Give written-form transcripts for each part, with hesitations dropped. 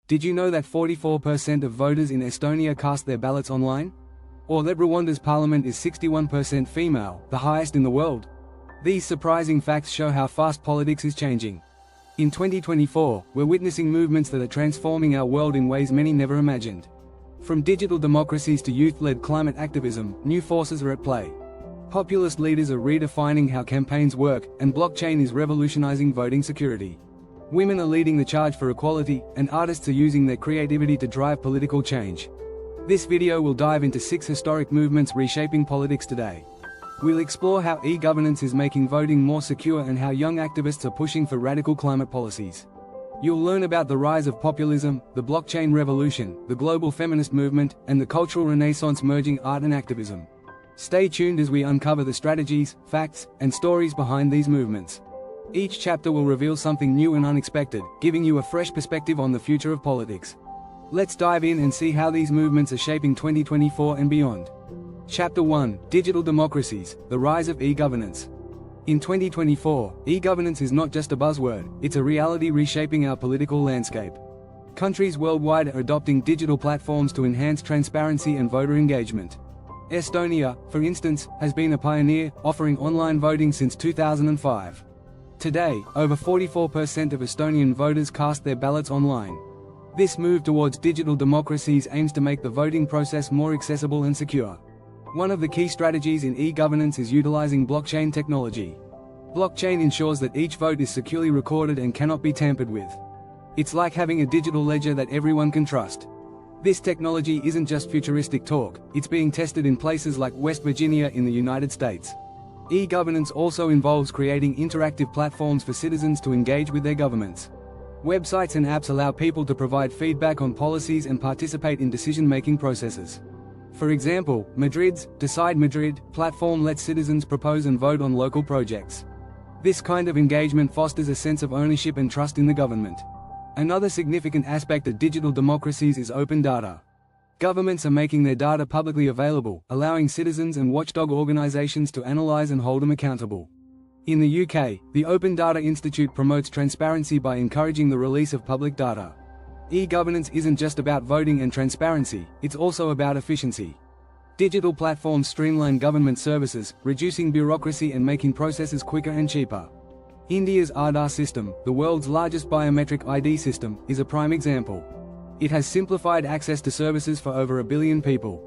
Did you know that 44% of voters in Estonia cast their ballots online? Or that Rwanda's parliament is 61% female, the highest in the world? These surprising facts show how fast politics is changing. In 2024, we're witnessing movements that are transforming our world in ways many never imagined. From digital democracies to youth-led climate activism, new forces are at play. Populist leaders are redefining how campaigns work, and blockchain is revolutionizing voting security. Women are leading the charge for equality, and artists are using their creativity to drive political change. This video will dive into 6 historic movements reshaping politics today. We'll explore how e-governance is making voting more secure and how young activists are pushing for radical climate policies. You'll learn about the rise of populism, the blockchain revolution, the global feminist movement, and the cultural renaissance merging art and activism. Stay tuned as we uncover the strategies, facts, and stories behind these movements. Each chapter will reveal something new and unexpected, giving you a fresh perspective on the future of politics. Let's dive in and see how these movements are shaping 2024 and beyond. Chapter 1: Digital Democracies, the Rise of E-Governance. In 2024, e-governance is not just a buzzword, it's a reality reshaping our political landscape. Countries worldwide are adopting digital platforms to enhance transparency and voter engagement. Estonia, for instance, has been a pioneer, offering online voting since 2005. Today, over 44% of Estonian voters cast their ballots online. This move towards digital democracies aims to make the voting process more accessible and secure. One of the key strategies in e-governance is utilizing blockchain technology. Blockchain ensures that each vote is securely recorded and cannot be tampered with. It's like having a digital ledger that everyone can trust. This technology isn't just futuristic talk, it's being tested in places like West Virginia in the United States. E-governance also involves creating interactive platforms for citizens to engage with their governments. Websites and apps allow people to provide feedback on policies and participate in decision-making processes. For example, Madrid's Decide Madrid platform lets citizens propose and vote on local projects. This kind of engagement fosters a sense of ownership and trust in the government. Another significant aspect of digital democracies is open data. Governments are making their data publicly available, allowing citizens and watchdog organizations to analyze and hold them accountable. In the UK, the Open Data Institute promotes transparency by encouraging the release of public data. E-governance isn't just about voting and transparency, it's also about efficiency. Digital platforms streamline government services, reducing bureaucracy and making processes quicker and cheaper. India's Aadhaar system, the world's largest biometric ID system, is a prime example. It has simplified access to services for over 1 billion people.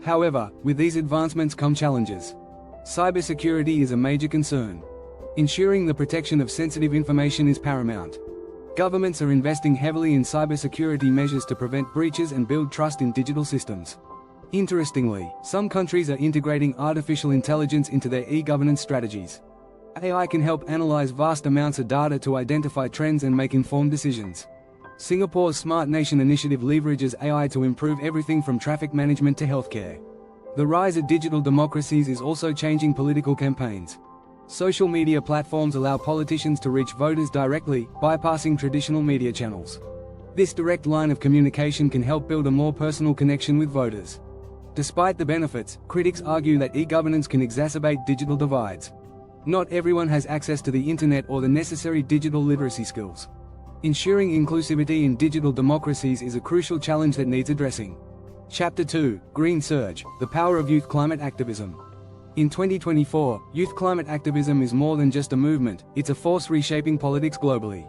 However, with these advancements come challenges. Cybersecurity is a major concern. Ensuring the protection of sensitive information is paramount. Governments are investing heavily in cybersecurity measures to prevent breaches and build trust in digital systems. Interestingly, some countries are integrating artificial intelligence into their e-governance strategies. AI can help analyze vast amounts of data to identify trends and make informed decisions. Singapore's Smart Nation initiative leverages AI to improve everything from traffic management to healthcare. The rise of digital democracies is also changing political campaigns. Social media platforms allow politicians to reach voters directly, bypassing traditional media channels. This direct line of communication can help build a more personal connection with voters. Despite the benefits, critics argue that e-governance can exacerbate digital divides. Not everyone has access to the internet or the necessary digital literacy skills. Ensuring inclusivity in digital democracies is a crucial challenge that needs addressing. Chapter 2: Green Surge, the Power of Youth Climate Activism. In 2024, youth climate activism is more than just a movement, it's a force reshaping politics globally.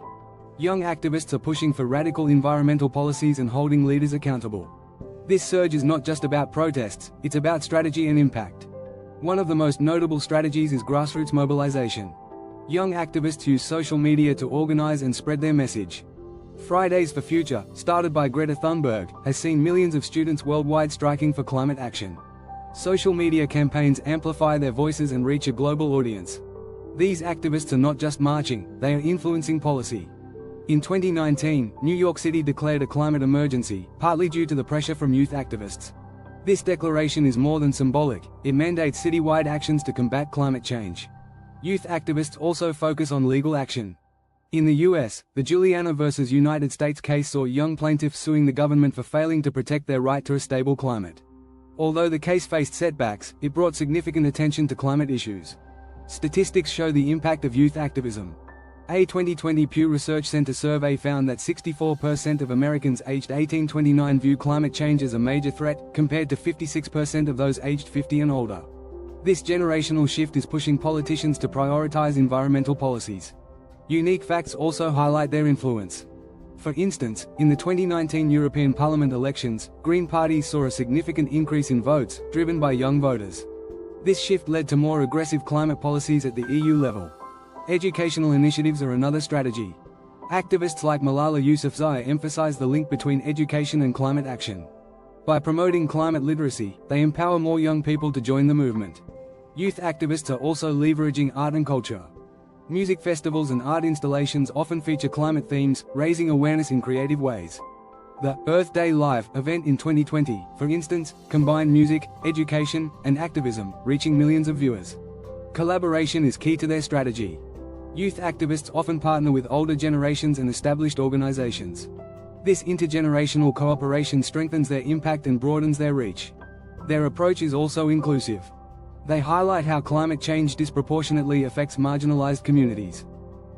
Young activists are pushing for radical environmental policies and holding leaders accountable. This surge is not just about protests, it's about strategy and impact. One of the most notable strategies is grassroots mobilization. Young activists use social media to organize and spread their message. Fridays for Future, started by Greta Thunberg, has seen millions of students worldwide striking for climate action. Social media campaigns amplify their voices and reach a global audience. These activists are not just marching, they are influencing policy. In 2019, New York City declared a climate emergency, partly due to the pressure from youth activists. This declaration is more than symbolic, it mandates citywide actions to combat climate change. Youth activists also focus on legal action. In the US, the Juliana versus United States case saw young plaintiffs suing the government for failing to protect their right to a stable climate. Although the case faced setbacks, it brought significant attention to climate issues. Statistics show the impact of youth activism. A 2020 Pew Research Center survey found that 64% of Americans aged 18–29 view climate change as a major threat, compared to 56% of those aged 50 and older. This generational shift is pushing politicians to prioritize environmental policies. Unique facts also highlight their influence. For instance, in the 2019 European Parliament elections, Green parties saw a significant increase in votes, driven by young voters. This shift led to more aggressive climate policies at the EU level. Educational initiatives are another strategy. Activists like Malala Yousafzai emphasize the link between education and climate action. By promoting climate literacy, they empower more young people to join the movement. Youth activists are also leveraging art and culture. Music festivals and art installations often feature climate themes, raising awareness in creative ways. The Earth Day Live event in 2020, for instance, combined music, education, and activism, reaching millions of viewers. Collaboration is key to their strategy. Youth activists often partner with older generations and established organizations. This intergenerational cooperation strengthens their impact and broadens their reach. Their approach is also inclusive. They highlight how climate change disproportionately affects marginalized communities.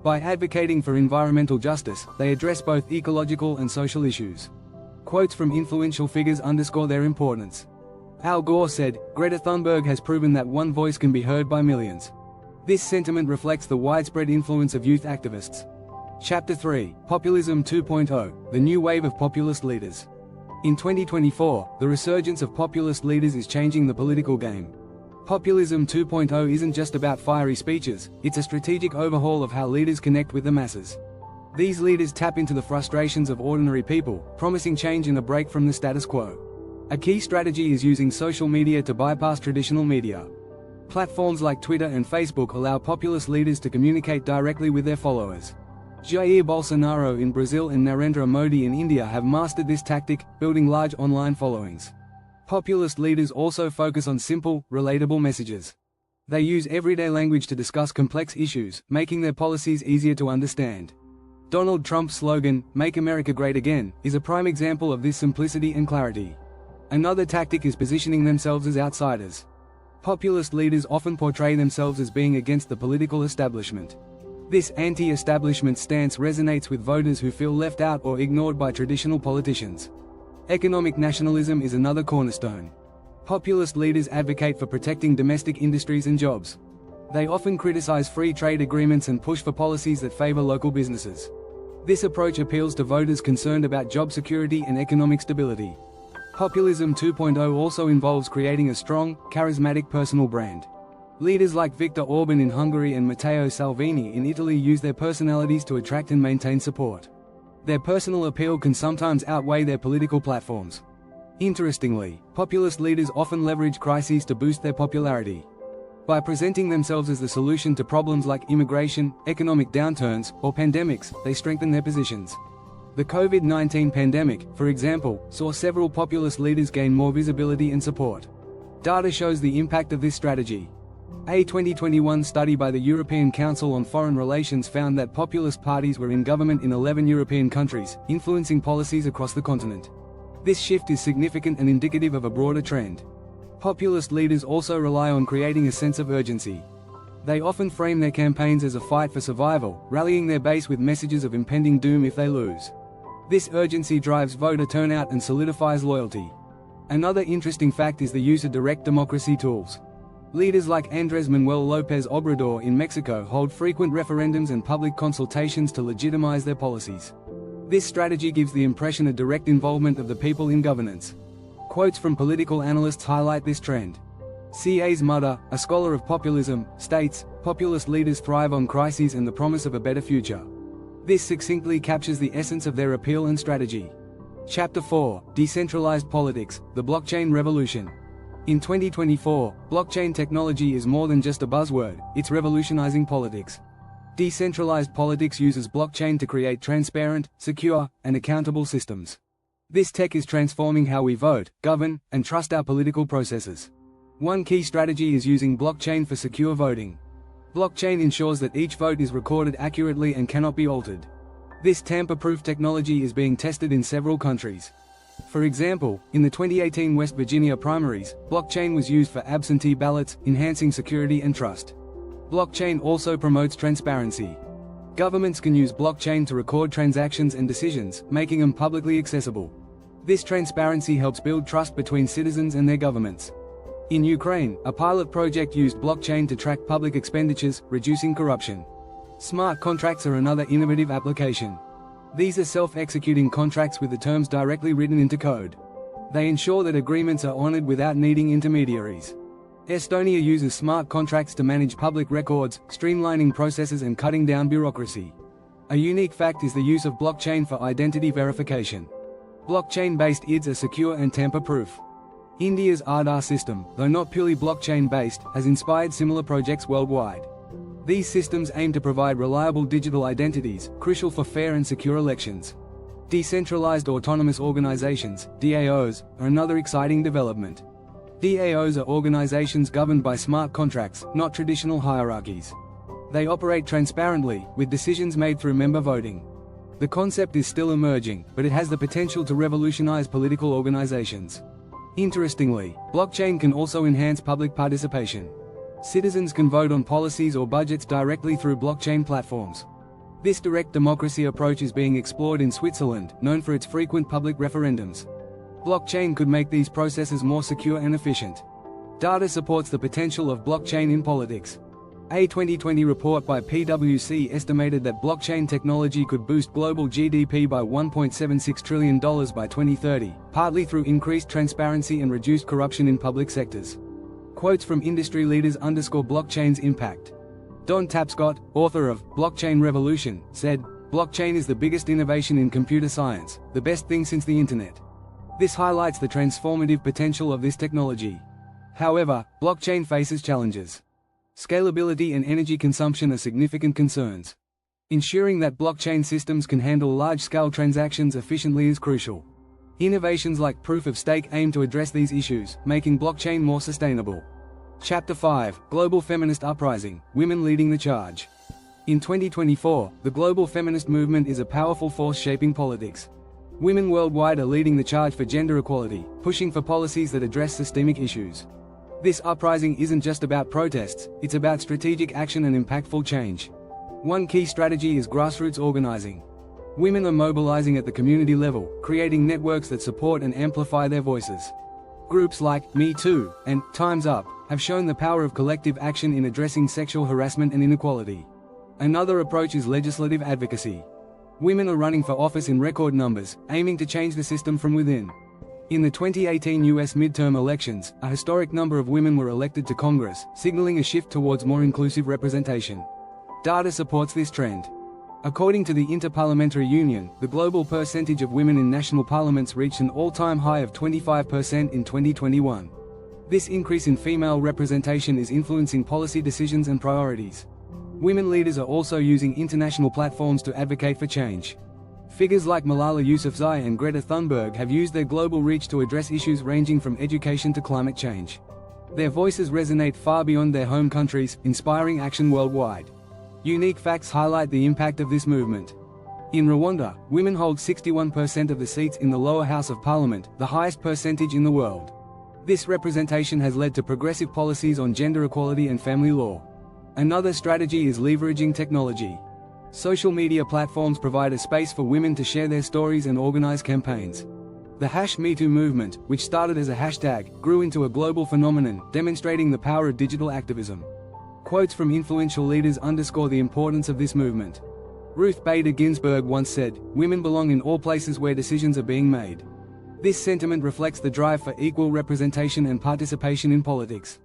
By advocating for environmental justice, they address both ecological and social issues. Quotes from influential figures underscore their importance. Al Gore said, "Greta Thunberg has proven that one voice can be heard by millions." This sentiment reflects the widespread influence of youth activists. Chapter 3: Populism 2.0, the new wave of populist leaders. In 2024, the resurgence of populist leaders is changing the political game. Populism 2.0 isn't just about fiery speeches, it's a strategic overhaul of how leaders connect with the masses. These leaders tap into the frustrations of ordinary people, promising change and a break from the status quo. A key strategy is using social media to bypass traditional media. Platforms like Twitter and Facebook allow populist leaders to communicate directly with their followers. Jair Bolsonaro in Brazil and Narendra Modi in India have mastered this tactic, building large online followings. Populist leaders also focus on simple, relatable messages. They use everyday language to discuss complex issues, making their policies easier to understand. Donald Trump's slogan, "Make America Great Again," is a prime example of this simplicity and clarity. Another tactic is positioning themselves as outsiders. Populist leaders often portray themselves as being against the political establishment. This anti-establishment stance resonates with voters who feel left out or ignored by traditional politicians. Economic nationalism is another cornerstone. Populist leaders advocate for protecting domestic industries and jobs. They often criticize free trade agreements and push for policies that favor local businesses. This approach appeals to voters concerned about job security and economic stability. Populism 2.0 also involves creating a strong, charismatic personal brand. Leaders like Viktor Orban in Hungary and Matteo Salvini in Italy use their personalities to attract and maintain support. Their personal appeal can sometimes outweigh their political platforms. Interestingly, populist leaders often leverage crises to boost their popularity. By presenting themselves as the solution to problems like immigration, economic downturns, or pandemics, they strengthen their positions. The COVID-19 pandemic, for example, saw several populist leaders gain more visibility and support. Data shows the impact of this strategy. A 2021 study by the European Council on Foreign Relations found that populist parties were in government in 11 European countries, influencing policies across the continent. This shift is significant and indicative of a broader trend. Populist leaders also rely on creating a sense of urgency. They often frame their campaigns as a fight for survival, rallying their base with messages of impending doom if they lose. This urgency drives voter turnout and solidifies loyalty. Another interesting fact is the use of direct democracy tools. Leaders like Andrés Manuel López Obrador in Mexico hold frequent referendums and public consultations to legitimize their policies. This strategy gives the impression of direct involvement of the people in governance. Quotes from political analysts highlight this trend. C.A. Mudder, a scholar of populism, states, "Populist leaders thrive on crises and the promise of a better future." This succinctly captures the essence of their appeal and strategy. Chapter 4: Decentralized Politics, the Blockchain Revolution. In 2024, blockchain technology is more than just a buzzword, it's revolutionizing politics. Decentralized politics uses blockchain to create transparent, secure, and accountable systems. This tech is transforming how we vote, govern, and trust our political processes. One key strategy is using blockchain for secure voting. Blockchain ensures that each vote is recorded accurately and cannot be altered. This tamper-proof technology is being tested in several countries. For example, in the 2018 West Virginia primaries, blockchain was used for absentee ballots, enhancing security and trust. Blockchain also promotes transparency. Governments can use blockchain to record transactions and decisions, making them publicly accessible. This transparency helps build trust between citizens and their governments. In Ukraine, a pilot project used blockchain to track public expenditures, reducing corruption. Smart contracts are another innovative application. These are self-executing contracts with the terms directly written into code. They ensure that agreements are honored without needing intermediaries. Estonia uses smart contracts to manage public records, streamlining processes and cutting down bureaucracy. A unique fact is the use of blockchain for identity verification. Blockchain-based IDs are secure and tamper-proof. India's Aadhaar system, though not purely blockchain-based, has inspired similar projects worldwide. These systems aim to provide reliable digital identities, crucial for fair and secure elections. Decentralized autonomous organizations, DAOs, are another exciting development. DAOs are organizations governed by smart contracts, not traditional hierarchies. They operate transparently, with decisions made through member voting. The concept is still emerging, but it has the potential to revolutionize political organizations. Interestingly, blockchain can also enhance public participation. Citizens can vote on policies or budgets directly through blockchain platforms. This direct democracy approach is being explored in Switzerland, known for its frequent public referendums. Blockchain could make these processes more secure and efficient. Data supports the potential of blockchain in politics. A 2020 report by PwC estimated that blockchain technology could boost global GDP by $1.76 trillion by 2030, partly through increased transparency and reduced corruption in public sectors. Quotes from industry leaders underscore blockchain's impact. Don Tapscott, author of Blockchain Revolution, said, "Blockchain is the biggest innovation in computer science, the best thing since the internet." This highlights the transformative potential of this technology. However, blockchain faces challenges. Scalability and energy consumption are significant concerns. Ensuring that blockchain systems can handle large-scale transactions efficiently is crucial. Innovations like proof of stake aim to address these issues, making blockchain more sustainable. Chapter 5: Global Feminist Uprising, Women Leading the Charge. In 2024, the global feminist movement is a powerful force shaping politics. Women worldwide are leading the charge for gender equality, pushing for policies that address systemic issues. This uprising isn't just about protests, it's about strategic action and impactful change. One key strategy is grassroots organizing. Women are mobilizing at the community level, creating networks that support and amplify their voices. Groups like Me Too and Time's Up have shown the power of collective action in addressing sexual harassment and inequality. Another approach is legislative advocacy. Women are running for office in record numbers, aiming to change the system from within. In the 2018 US midterm elections, a historic number of women were elected to Congress, signaling a shift towards more inclusive representation. Data supports this trend. According to the Interparliamentary Union, the global percentage of women in national parliaments reached an all-time high of 25% in 2021. This increase in female representation is influencing policy decisions and priorities. Women leaders are also using international platforms to advocate for change. Figures like Malala Yousafzai and Greta Thunberg have used their global reach to address issues ranging from education to climate change. Their voices resonate far beyond their home countries, inspiring action worldwide. Unique facts highlight the impact of this movement. In Rwanda, women hold 61% of the seats in the lower house of parliament, the highest percentage in the world. This representation has led to progressive policies on gender equality and family law. Another strategy is leveraging technology. Social media platforms provide a space for women to share their stories and organize campaigns. The #MeToo movement, which started as a hashtag, grew into a global phenomenon, demonstrating the power of digital activism. Quotes from influential leaders underscore the importance of this movement. Ruth Bader Ginsburg once said, "Women belong in all places where decisions are being made." This sentiment reflects the drive for equal representation and participation in politics.